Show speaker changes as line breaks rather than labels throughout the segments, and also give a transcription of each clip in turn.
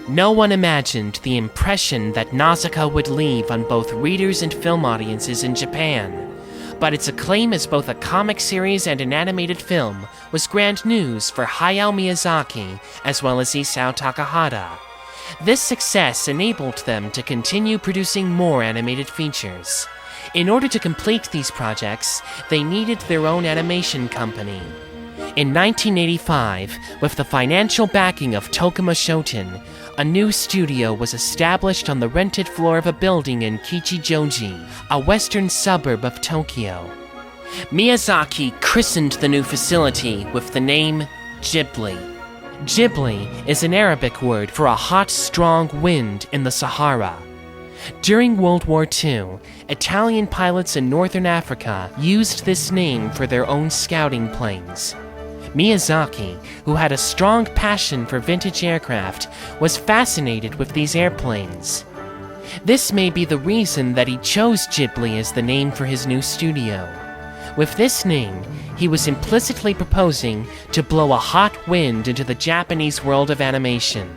No one imagined the impression that Nausicaa would leave on both readers and film audiences in Japan, but its acclaim as both a comic series and an animated film was grand news for Hayao Miyazaki as well as Isao Takahata. This success enabled them to continue producing more animated features. In order to complete these projects, they needed their own animation company. In 1985, with the financial backing of Tokuma Shoten, a new studio was established on the rented floor of a building in Kichijoji, a western suburb of Tokyo. Miyazaki christened the new facility with the name Ghibli. Ghibli is an Arabic word for a hot, strong wind in the Sahara. During World War II, Italian pilots in northern Africa used this name for their own scouting planes. Miyazaki, who had a strong passion for vintage aircraft, was fascinated with these airplanes. This may be the reason that he chose Ghibli as the name for his new studio. With this name, he was implicitly proposing to blow a hot wind into the Japanese world of animation.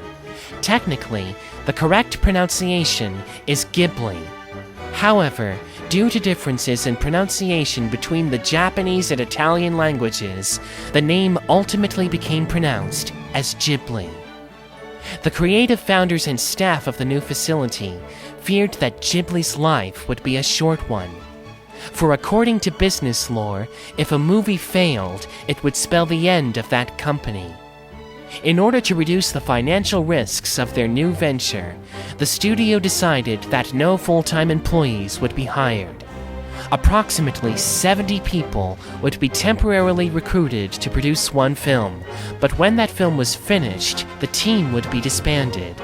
Technically, the correct pronunciation is Ghibli. However, due to differences in pronunciation between the Japanese and Italian languages, the name ultimately became pronounced as Ghibli. The creative founders and staff of the new facility feared that Ghibli's life would be a short one. For according to business lore, if a movie failed, it would spell the end of that company. In order to reduce the financial risks of their new venture, the studio decided that no full-time employees would be hired. Approximately 70 people would be temporarily recruited to produce one film, but when that film was finished, the team would be disbanded.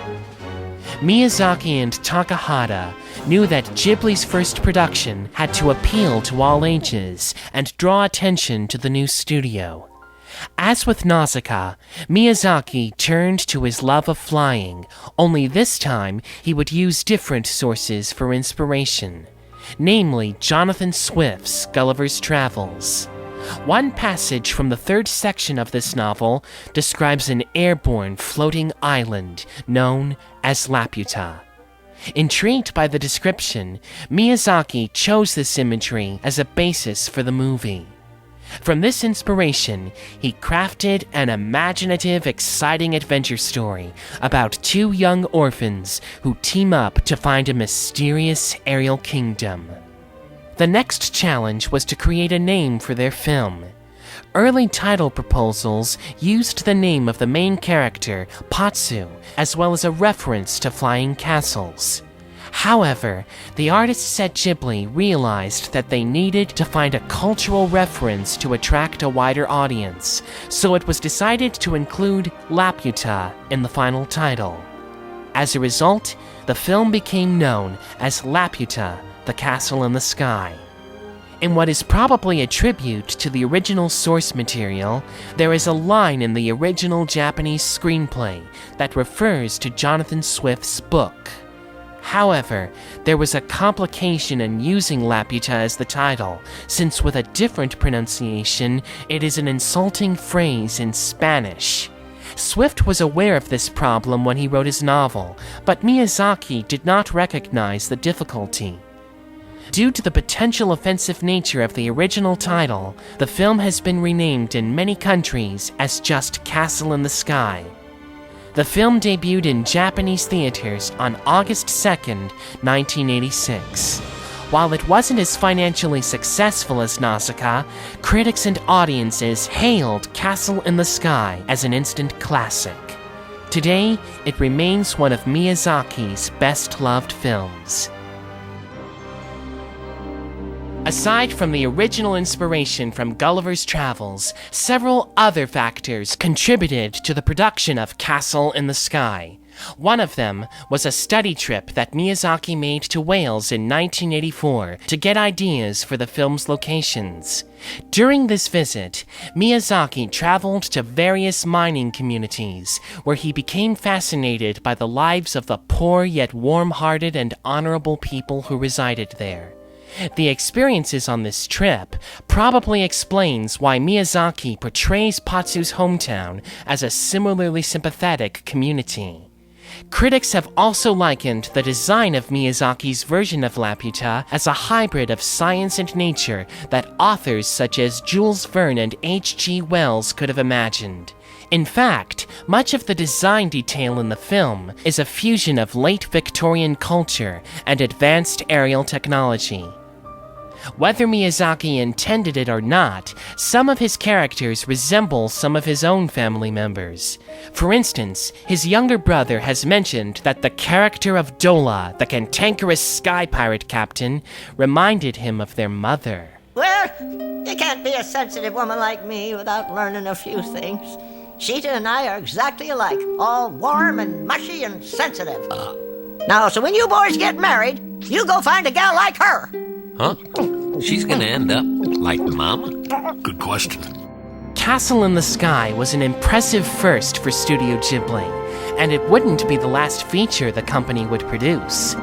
Miyazaki and Takahata knew that Ghibli's first production had to appeal to all ages and draw attention to the new studio. As with Nausicaa, Miyazaki turned to his love of flying, only this time he would use different sources for inspiration, namely Jonathan Swift's Gulliver's Travels. One passage from the third section of this novel describes an airborne floating island known as Laputa. Intrigued by the description, Miyazaki chose this imagery as a basis for the movie. From this inspiration, he crafted an imaginative, exciting adventure story about two young orphans who team up to find a mysterious aerial kingdom. The next challenge was to create a name for their film. Early title proposals used the name of the main character, Patsu, as well as a reference to flying castles. However, the artists at Ghibli realized that they needed to find a cultural reference to attract a wider audience, so it was decided to include Laputa in the final title. As a result, the film became known as Laputa, the Castle in the Sky. In what is probably a tribute to the original source material, there is a line in the original Japanese screenplay that refers to Jonathan Swift's book. However, there was a complication in using Laputa as the title, since with a different pronunciation, it is an insulting phrase in Spanish. Swift was aware of this problem when he wrote his novel, but Miyazaki did not recognize the difficulty. Due to the potential offensive nature of the original title, the film has been renamed in many countries as just Castle in the Sky. The film debuted in Japanese theaters on August 2nd, 1986. While it wasn't as financially successful as Nausicaa, critics and audiences hailed Castle in the Sky as an instant classic. Today, it remains one of Miyazaki's best-loved films. Aside from the original inspiration from Gulliver's Travels, several other factors contributed to the production of Castle in the Sky. One of them was a study trip that Miyazaki made to Wales in 1984 to get ideas for the film's locations. During this visit, Miyazaki traveled to various mining communities, where he became fascinated by the lives of the poor yet warm-hearted and honorable people who resided there. The experiences on this trip probably explains why Miyazaki portrays Patsu's hometown as a similarly sympathetic community. Critics have also likened the design of Miyazaki's version of Laputa as a hybrid of science and nature that authors such as Jules Verne and H.G. Wells could have imagined. In fact, much of the design detail in the film is a fusion of late Victorian culture and advanced aerial technology. Whether Miyazaki intended it or not, some of his characters resemble some of his own family members. For instance, his younger brother has mentioned that the character of Dola, the cantankerous sky pirate captain, reminded him of their mother.
Well, you can't be a sensitive woman like me without learning a few things. Sheeta and I are exactly alike, all warm and mushy and sensitive. Now, so when you boys get married, you go find a gal like her.
Huh? She's gonna end up like Mama?
Good question.
Castle in the Sky was an impressive first for Studio Ghibli, and it wouldn't be the last feature the company would produce.